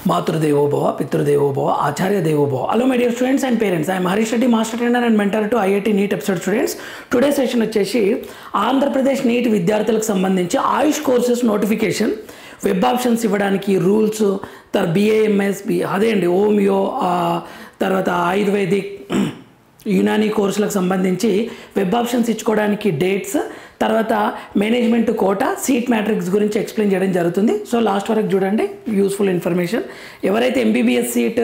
Matrudevo Bhava, Pitrudevo Bhava, Acharya Devo Bhava. Hello my dear students and parents. I am Harish Reddy, Master Trainer and Mentor to IIT NEET episode students. Today's session వచ్చేసి Andhra Pradesh neat విద్యార్థులకు సంబంధించి ఆయుష్ courses notification web options ఇవ్వడానికి rules తర్వాత BAMS అదే అండి homeo తర్వాత ayurvedic Unani కోర్సులకు సంబంధించి వెబ్ ఆప్షన్స్ ఇచ్చుకోవడానికి డేట్స్ తర్వాత మేనేజ్మెంట్ కోటా సీట్ మ్యాట్రిక్స్ గురించి ఎక్స్ప్లెయిన్ చేయడం జరుగుతుంది. సో లాస్ట్ వరకు చూడండి, యూస్ఫుల్ ఇన్ఫర్మేషన్. ఎవరైతే MBBS సీట్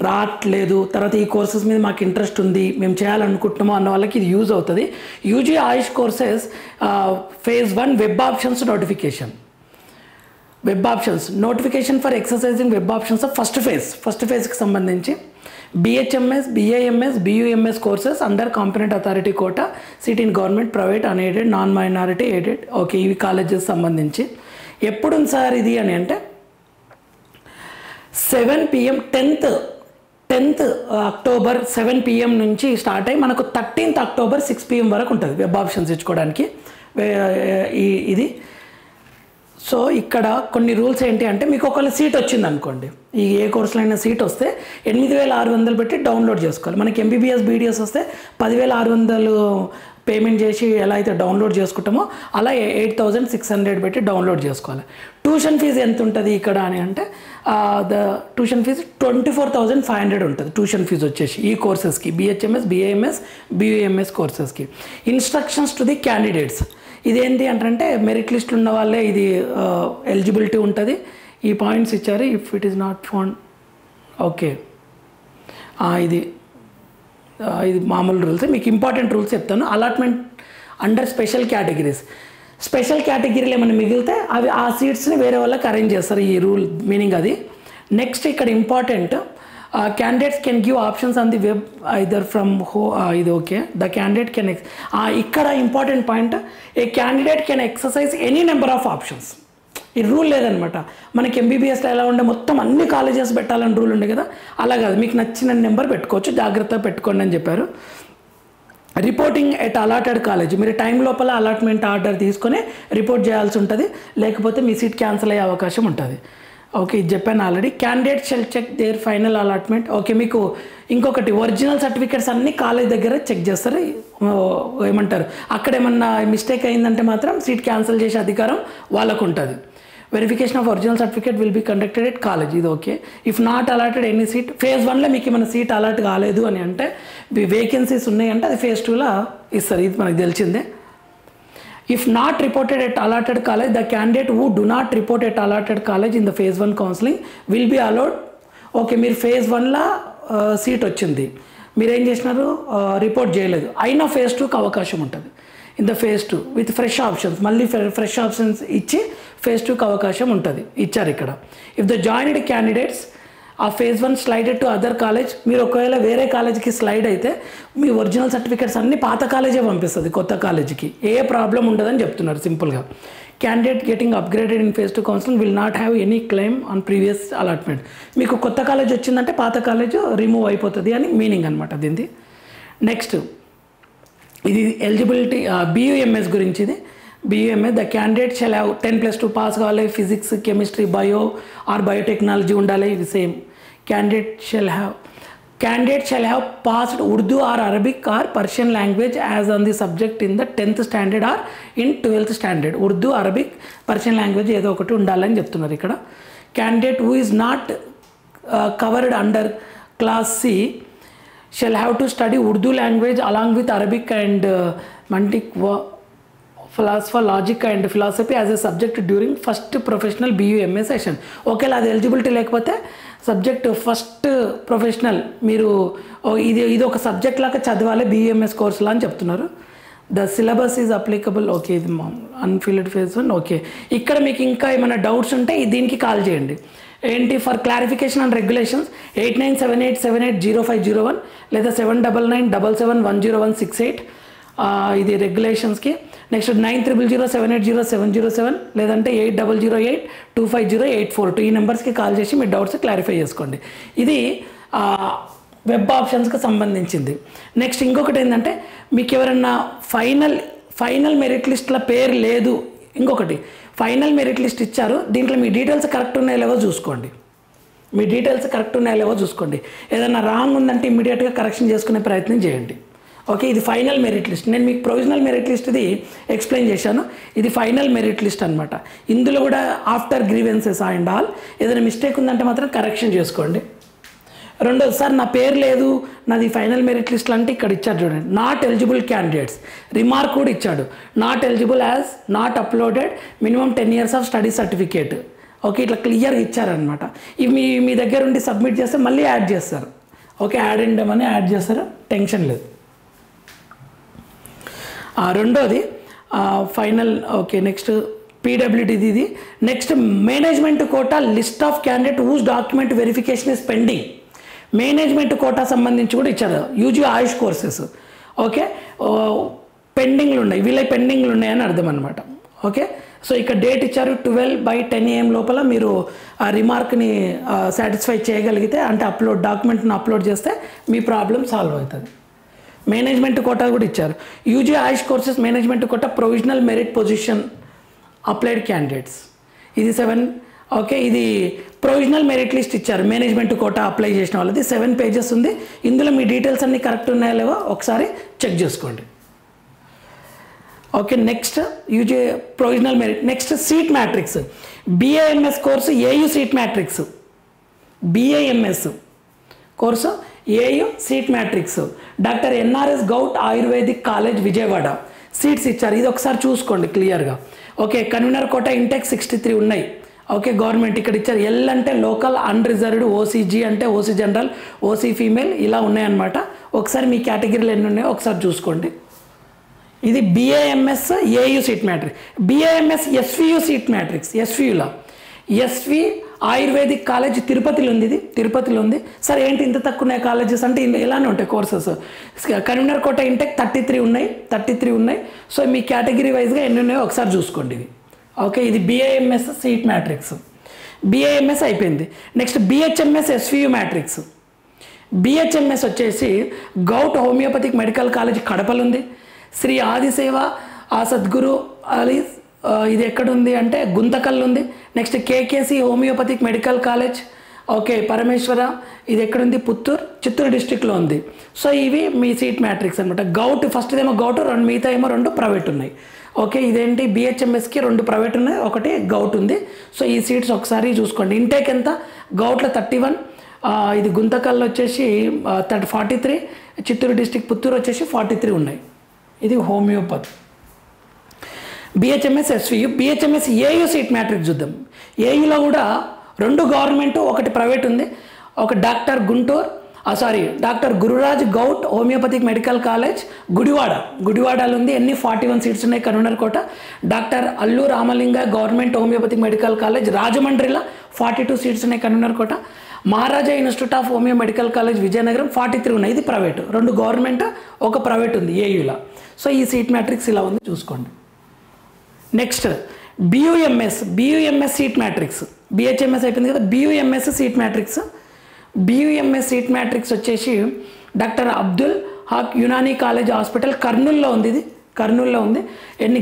రావట్లేదు తర్వాత ఈ కోర్సెస్ మీద మాకు ఇంట్రెస్ట్ ఉంది మేము చేయాలనుకుంటున్నామో అన్న వాళ్ళకి ఇది యూజ్ అవుతుంది. UG AYUSH courses phase 1 web options notification. Web options notification for exercising web options of first ఫేజ్కి సంబంధించి BHMS, BAMS, BUMS courses under competent authority quota, seat in government, private, unaided, non-minority, aided. Okay, ఇవి colleges సంబంధించి ఎప్పుడు sir ఇది అని అంటే 7 PM 10th October 7 PM నుంచి start అయ్యి మనకు 13th అక్టోబర్ 6 PM వరకు ఉంటుంది వెబ్ ఆప్షన్స్ ఇచ్చుకోవడానికి ఇది. సో ఇక్కడ కొన్ని రూల్స్ ఏంటి అంటే మీకు ఒకవేళ సీట్ వచ్చింది అనుకోండి, ఈ ఏ కోర్సులో అయినా సీట్ వస్తే 8,600 పెట్టి డౌన్లోడ్ చేసుకోవాలి. మనకి MBBS BDS వస్తే 10,600 పేమెంట్ చేసి ఎలా అయితే డౌన్లోడ్ చేసుకుంటామో అలా 8,600 పెట్టి డౌన్లోడ్ చేసుకోవాలి. ట్యూషన్ ఫీజు ఎంత ఉంటుంది ఇక్కడ అని అంటే ద ట్యూషన్ ఫీజు 24,500 ఉంటుంది. ట్యూషన్ ఫీజు వచ్చేసి ఈ కోర్సెస్కి BHMS, BAMS, BUMS కోర్సెస్కి. ఇన్స్ట్రక్షన్స్ టు ది క్యాండిడేట్స్ ఇదేంటి అంటే మెరిట్ లిస్ట్లో ఉన్న వాళ్ళే ఇది ఎలిజిబిలిటీ ఉంటుంది. ఈ పాయింట్స్ ఇచ్చారు. If it is not found okay, ఇది మామూలు రూల్స్. మీకు ఇంపార్టెంట్ రూల్స్ చెప్తాను. అలాట్మెంట్ అండర్ స్పెషల్ కేటగిరీలు ఏమైనా మిగిలితే అవి ఆ సీట్స్ని వేరే వాళ్ళకి అరేంజ్ చేస్తారు. ఈ రూల్ మీనింగ్ అది. నెక్స్ట్ ఇక్కడ important candidates can give options on the web either from ఇది ఓకే ద క్యాండిడేట్ కెన్ ఇక్కడ important point A candidate can exercise any number of options. ఈ రూల్ లేదనమాట. మనకి MBBSలో ఎలా ఉండే మొత్తం అన్ని కాలేజెస్ పెట్టాలని రూల్ ఉండే కదా, అలా కాదు. మీకు నచ్చిన నెంబర్ పెట్టుకోవచ్చు, జాగ్రత్తగా పెట్టుకోండి అని చెప్పారు. రిపోర్టింగ్ ఎట్ అలాటెడ్ కాలేజ్, మీరు టైం లోపల అలాట్మెంట్ ఆర్డర్ తీసుకొని రిపోర్ట్ చేయాల్సి ఉంటుంది, లేకపోతే మీ సీట్ క్యాన్సిల్ అయ్యే అవకాశం ఉంటుంది. ఓకే, ఇది చెప్పాను already. Candidate shell check there final allotment. Okay, మీకు ఇంకొకటి ఒరిజినల్ సర్టిఫికేట్స్ అన్నీ కాలేజ్ దగ్గర చెక్ చేస్తారు. ఏమంటారు అక్కడ ఏమన్నా మిస్టేక్ అయిందంటే మాత్రం సీట్ క్యాన్సిల్ చేసే అధికారం వాళ్ళకు ఉంటుంది. Verification of original certificate will be conducted at college. ఇది okay. If not allotted any seat phase 1లో మీకు ఏమైనా సీట్ అలాట్ కాలేదు అని అంటే వేకెన్సీస్ ఉన్నాయంటే అది phase 2లో ఇస్తారు. ఇది మనకు తెలిసిందే. If not reported at allotted college, the candidate who do not report at allotted college in the phase 1 counseling will be allowed. Okay, మీరు phase 1లో సీట్ వచ్చింది, మీరు ఏం చేసినారు రిపోర్ట్ చేయలేదు, అయినా phase 2కి అవకాశం ఉంటుంది. In the phase 2 with fresh options, మళ్ళీ ఫ్రెష్ ఆప్షన్స్ ఇచ్చి phase 2కి అవకాశం ఉంటుంది. ఇచ్చారు ఇక్కడ. ఇఫ్ ద జాయిన్డ్ క్యాండిడేట్స్ ఆ phase 1 slided to other college, మీరు ఒకవేళ వేరే కాలేజ్కి స్లైడ్ అయితే మీ ఒరిజినల్ సర్టిఫికేట్స్ అన్నీ పాత కాలేజే పంపిస్తుంది కొత్త కాలేజీకి, ఏ ప్రాబ్లం ఉండదని చెప్తున్నారు సింపుల్గా. Candidate getting upgraded in phase 2 counselling will not have any claim on previous allotment. మీకు కొత్త కాలేజ్ వచ్చిందంటే పాత కాలేజ్ రిమూవ్ అయిపోతుంది అని మీనింగ్ అనమాట దీనిది. నెక్స్ట్ ఇది ఎలిజిబిలిటీ BUMS గురించి. ఇది BUMS the candidate shall have 10+2 pass కావాలి, physics, chemistry, bio or biotechnology ఉండాలి. ఇది same. Candidate shall have passed Urdu or Arabic or Persian language as on the subject in the 10th standard or in 12th standard. Urdu, Arabic, Persian language ఏదో ఒకటి ఉండాలని చెప్తున్నారు ఇక్కడ. Candidate who is not covered under class C shall have to study Urdu language along with Arabic and మంటిక్ logic and philosophy as a subject during first professional BUMS session. ఒకేలా అది eligibility లేకపోతే subject first professional మీరు ఇది ఒక subject లాగా చదవాలి BUMS కోర్సులా అని చెప్తున్నారు. The syllabus is applicable. Okay, ఇది అన్ఫిల్డ్ phase 1. ఓకే, ఇక్కడ మీకు ఇంకా ఏమైనా డౌట్స్ ఉంటే దీనికి కాల్ చేయండి. ఏంటి ఫర్ క్లారిఫికేషన్ అండ్ రెగ్యులేషన్స్ 8978780501 లేదా 7997710168 ఇది రెగ్యులేషన్స్కి. నెక్స్ట్ 9007800707 లేదంటే 8008250842 ఈ నెంబర్స్కి కాల్ చేసి మీ డౌట్స్ క్లారిఫై చేసుకోండి. ఇది వెబ్ ఆప్షన్స్కి సంబంధించింది. నెక్స్ట్ ఇంకొకటి ఏంటంటే మీకు ఎవరన్నా ఫైనల్ మెరిట్ లిస్ట్లో పేరు లేదు, ఇంకొకటి ఫైనల్ మెరిట్ లిస్ట్ ఇచ్చారు, దీంట్లో మీ డీటెయిల్స్ కరెక్ట్ ఉన్నాయో లేవో చూసుకోండి. మీ డీటెయిల్స్ కరెక్ట్ ఉన్నాయో లేవో చూసుకోండి. ఏదైనా రాంగ్ ఉందంటే ఇమ్మీడియట్గా కరెక్షన్ చేసుకునే ప్రయత్నం చేయండి. ఓకే, ఇది ఫైనల్ మెరిట్ లిస్ట్. నేను మీకు ప్రొవిజనల్ మెరిట్ లిస్ట్ ఇది ఎక్స్ప్లెయిన్ చేశాను. ఇది ఫైనల్ మెరిట్ లిస్ట్ అనమాట. ఇందులో కూడా ఆఫ్టర్ గ్రీవెన్సెస్ అండ్ ఆల్ ఏదైనా మిస్టేక్ ఉందంటే మాత్రం కరెక్షన్ చేసుకోండి. రెండోది, సార్ నా పేరు లేదు నాది ఫైనల్ మెరిట్ లిస్ట్ అంటే ఇక్కడ ఇచ్చారు చూడండి, నాట్ ఎలిజిబుల్ క్యాండిడేట్స్ రిమార్క్ కూడా ఇచ్చాడు. Not eligible as not uploaded minimum 10 years of study certificate. Okay, ఇట్లా క్లియర్గా ఇచ్చారనమాట. ఇవి మీ దగ్గర ఉండి సబ్మిట్ చేస్తే మళ్ళీ యాడ్ చేస్తారు. ఓకే, యాడ్ అని యాడ్ చేస్తారు, టెన్షన్ లేదు. రెండోది ఫైనల్. ఓకే, నెక్స్ట్ పీడబ్ల్యూడీది ఇది. Next management quota list of candidate whose document verification is pending. Management quota సంబంధించి కూడా ఇచ్చారు. యూజీ ఆయుష్ కోర్సెస్ ఓకే పెండింగ్లు ఉన్నాయి, వీళ్ళ పెండింగ్లు ఉన్నాయని అర్థం అనమాట. ఓకే, సో ఇక్కడ డేట్ ఇచ్చారు 12/10 AM లోపల మీరు ఆ రిమార్క్ని సాటిస్ఫై చేయగలిగితే, అంటే డాక్యుమెంట్ని అప్లోడ్ చేస్తే మీ ప్రాబ్లం సాల్వ్ అవుతుంది. మేనేజ్మెంట్ కోటా కూడా ఇచ్చారు. UG AYUSH courses management quota provisional merit position applied candidates, ఇది 7. ఓకే, ఇది ప్రొవిజనల్ మెరిట్ లిస్ట్ ఇచ్చారు మేనేజ్మెంట్ కోటా అప్లై చేసిన వాళ్ళది. 7 pages ఉంది. ఇందులో మీ డీటెయిల్స్ అన్నీ కరెక్ట్ ఉన్నాయో లేవో ఒకసారి చెక్ చేసుకోండి. Okay, next UG provisional merit. Next seat matrix. BAMS course AU seat matrix. BAMS course AU seat matrix. Doctor NRS govt Ayurvedic college Vijayawada seats ఇచ్చారు. ఇది ఒకసారి చూసుకోండి క్లియర్గా. ఓకే, కన్వీనర్ కోటా ఇంటెక్ 63 ఉన్నాయి. ఓకే, గవర్నమెంట్ ఇక్కడ ఇచ్చారు. L అంటే లోకల్ అన్రిజర్వ్డ్, OCG అంటే OC జనరల్, OC ఫీమేల్, ఇలా ఉన్నాయన్నమాట. ఒకసారి మీ కేటగిరీలు ఎన్ని ఉన్నాయో ఒకసారి చూసుకోండి. ఇది BAMS AU seat matrix. BAMS SVU seat matrix. SVUలో SV ఆయుర్వేదిక్ కాలేజ్ తిరుపతిలో ఉంది. ఇది తిరుపతిలో ఉంది. సార్ ఏంటి ఇంత తక్కువ ఉన్నాయి కాలేజెస్ అంటే ఇలానే ఉంటాయి కోర్సెస్. కన్వీనర్ కోటా ఇంటెక్ 33 ఉన్నాయి. సో మీ కేటగిరీ వైజ్గా ఎన్ని ఉన్నాయో ఒకసారి చూసుకోండి ఇవి. ఓకే, ఇది BAMS సీట్ మ్యాట్రిక్స్. BAMS అయిపోయింది. Next BHMS SVU matrix. BHMS వచ్చేసి గౌట్ హోమియోపతిక్ మెడికల్ కాలేజ్ కడపలో ఉంది. శ్రీ ఆదిసేవ సద్గురు అలీ ఇది ఎక్కడుంది అంటే గుంతకల్ ఉంది. Next KKC homoeopathic medical college okay Parameswara ఇది ఎక్కడుంది చిత్తూరు డిస్ట్రిక్ట్లో ఉంది. సో ఇవి మీ సీట్ మ్యాట్రిక్స్ అనమాట. గౌట్ ఫస్ట్ ఏమో గౌట్, మిగతా ఏమో 2 ప్రైవేట్ ఉన్నాయి. ఓకే, ఇదేంటి BHMSకి 2 ప్రైవేట్ ఉన్నాయి, 1 గౌట్ ఉంది. సో ఈ సీట్స్ ఒకసారి చూసుకోండి. ఇంటేక్ ఎంత? గౌట్లో 31, ఇది గుంతకల్లో వచ్చేసి 43, చిత్తూరు డిస్ట్రిక్ట్ పుత్తూరు వచ్చేసి 43 ఉన్నాయి. ఇది homoeopathy. BHMS SVU. BHMS AU seat matrix చూద్దాం. AUలో కూడా 2 గవర్నమెంట్, 1 ప్రైవేట్ ఉంది. ఒక doctor Gururaj govt homoeopathic medical college గుడివాడలో ఉంది. ఎన్ని 41 సీట్స్ ఉన్నాయి convener quota. Doctor Allu Ramalinga government homoeopathic medical college రాజమండ్రిలో 42 సీట్స్ ఉన్నాయి convener quota. Maharaja institute of homoeo medical college Vizianagaram 43 ఉన్నాయి. ఇది ప్రైవేట్. 2 గవర్నమెంట్, 1 ప్రైవేట్ ఉంది AUలో. సో ఈ సీట్ మ్యాట్రిక్స్ ఇలా ఉంది చూసుకోండి. Next BUMS seat matrix. BHMS అయిపోయింది కదా. BUMS seat matrix. BUMS seat matrix వచ్చేసి doctor Abdul Haq Unani college hospital కర్నూల్లో ఉంది. ఇది కర్నూల్లో ఉంది. ఎన్ని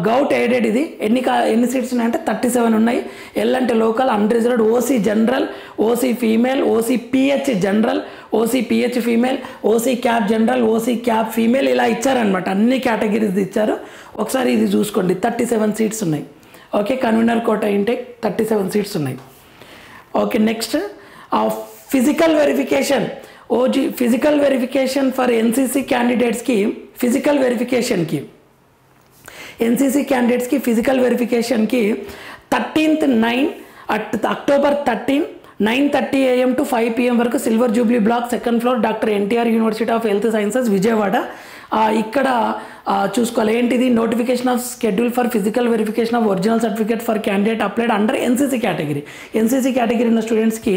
గౌట్ ఎయిడెడ్. ఇది ఎన్ని సీట్స్ ఉన్నాయంటే 37 ఉన్నాయి. L అంటే local unreserved, OC general, OC female, OC PH general, OC PH female, OC cap general, OC cap female, ఇలా ఇచ్చారనమాట. అన్ని కేటగిరీస్ ఇచ్చారు. ఒకసారి ఇది చూసుకోండి. 37 సీట్స్ ఉన్నాయి. Okay, convener quota intake 37 seats ఉన్నాయి. Okay, next physical verification. Physical verification for NCC క్యాండిడేట్స్కి ఫిజికల్ వెరిఫికేషన్కి ఫిజికల్ వెరిఫికేషన్కి 13th 9 October 13 9:30 AM to 5 PM వరకు silver jubilee block 2nd floor doctor NTR university of health sciences Vijayawada. ఇక్కడ చూసుకోవాలి ఏంటిది notification of schedule for physical verification of original certificate for candidate applied under NCC category. NCC category ఉన్న స్టూడెంట్స్కి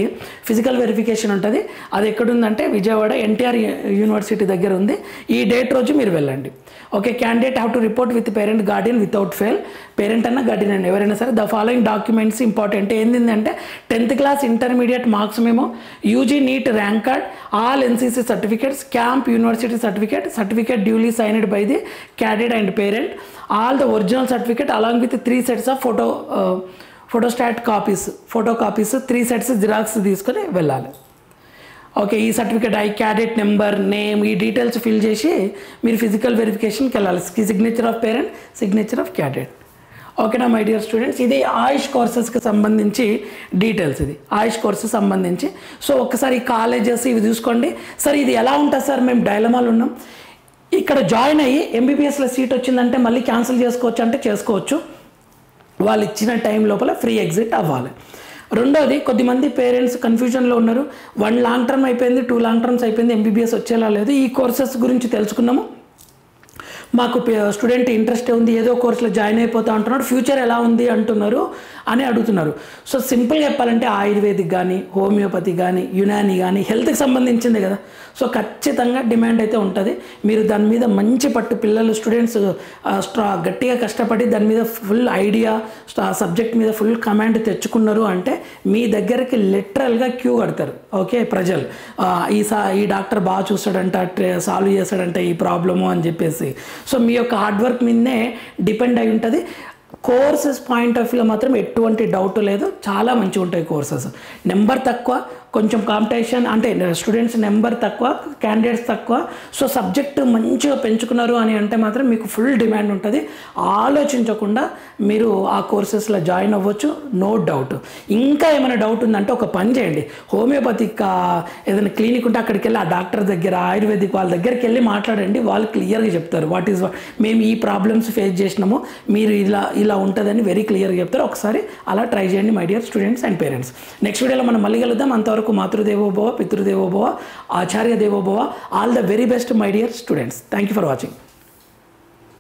physical verification ఉంటుంది. అది ఎక్కడుందంటే Vijayawada NTR university దగ్గర ఉంది. ఈ డేట్ రోజు మీరు వెళ్ళండి. Okay, candidate have to report with parent Guardian without fail. Parent అన్న గార్డియన్ అన్న ఎవరైనా సరే. The following documents important. ఏంటంటే 10th క్లాస్ ఇంటర్మీడియట్ మార్క్స్ మేము, UG NEET rank card, all NCC certificates, camp university certificate duly signed by the candidate and parent, all the original certificate along with 3 sets of photostat copies, photo copies 3 sets xerox తీసుకొని వెళ్ళాలి. Okay, ఈ certificate cadet number, name, ఈ details fill చేసి మీరు physical వెరిఫికేషన్కి వెళ్ళాలి. Signature of parent, signature of cadet. ఓకేనా my dear students, ఇది ఆయుష్ కోర్సెస్కి సంబంధించి డీటెయిల్స్. ఇది ఆయుష్ కోర్సెస్ సంబంధించి. సో ఒక్కసారి కాలేజెస్ ఇవి చూసుకోండి. సార్ ఇది ఎలా ఉంటుంది సార్, మేము డైలమాలు ఉన్నాం. ఇక్కడ జాయిన్ అయ్యి ఎంబీబీఎస్లో సీట్ వచ్చిందంటే మళ్ళీ క్యాన్సిల్ చేసుకోవచ్చు అంటే చేసుకోవచ్చు, వాళ్ళు ఇచ్చిన టైం లోపల ఫ్రీ ఎగ్జిట్ అవ్వాలి. రెండోది, కొద్దిమంది పేరెంట్స్ కన్ఫ్యూజన్లో ఉన్నారు. 1 లాంగ్ టర్మ్ అయిపోయింది, 2 లాంగ్ టర్మ్స్ అయిపోయింది, ఎంబీబీఎస్ వచ్చేలా లేదు. ఈ కోర్సెస్ గురించి తెలుసుకున్నాము. మాకు స్టూడెంట్ ఇంట్రెస్ట్ ఉంది, ఏదో కోర్సులో జాయిన్ అయిపోతా అంటున్నాడు, ఫ్యూచర్ ఎలా ఉంది అంటున్నారు అని అడుగుతున్నారు. సో సింపుల్గా చెప్పాలంటే ఆయుర్వేదిక్ కానీ, హోమియోపతి కానీ, యునాని కానీ హెల్త్కి సంబంధించింది కదా. సో ఖచ్చితంగా డిమాండ్ అయితే ఉంటుంది. మీరు దాని మీద మంచి పట్టు, పిల్లలు స్టూడెంట్స్ గట్టిగా కష్టపడి దాని మీద ఫుల్ ఐడియా, సబ్జెక్ట్ మీద ఫుల్ కమాండ్ తెచ్చుకున్నారు అంటే మీ దగ్గరికి లిటరల్గా క్యూ కడతారు. ఓకే, ప్రజలు ఈ డాక్టర్ బాగా చూస్తాడంట, సాల్వ్ చేస్తాడంట ఈ ప్రాబ్లము అని చెప్పేసి. సో మీ యొక్క హార్డ్ వర్క్ మీదనే డిపెండ్ అయి ఉంటుంది. కోర్సెస్ పాయింట్ ఆఫ్ వ్యూలో మాత్రం ఎటువంటి డౌట్ లేదు, చాలా మంచిగా ఉంటాయి కోర్సెస్. నెంబర్ తక్కువ, కొంచెం కాంపిటీషన్, అంటే స్టూడెంట్స్ నెంబర్ తక్కువ, క్యాండిడేట్స్ తక్కువ. సో సబ్జెక్టు మంచిగా పెంచుకున్నారు అని అంటే మాత్రం మీకు ఫుల్ డిమాండ్ ఉంటుంది. ఆలోచించకుండా మీరు ఆ కోర్సెస్లో జాయిన్ అవ్వచ్చు, నో డౌట్. ఇంకా ఏమైనా డౌట్ ఉందంటే ఒక పని చేయండి, హోమియోపతిక్ ఏదైనా క్లినిక్ ఉంటే అక్కడికి వెళ్ళి ఆ డాక్టర్ దగ్గర, ఆయుర్వేదిక్ వాళ్ళ దగ్గరికి వెళ్ళి మాట్లాడండి. వాళ్ళు క్లియర్గా చెప్తారు వాట్ ఈజ్ మేము ఈ ప్రాబ్లమ్స్ ఫేస్ చేసినాము, మీరు ఇలా ఉంటుందని వెరీ క్లియర్గా చెప్తారు. ఒకసారి అలా ట్రై చేయండి my dear students and parents. Next వీడియోలో మనం మళ్ళీ కలుద్దాం. అంతవరకు మాతృదేవోభవ, పితృదేవోభవ, ఆచార్య దేవోభవ. All the very best my dear students. Thank you for watching.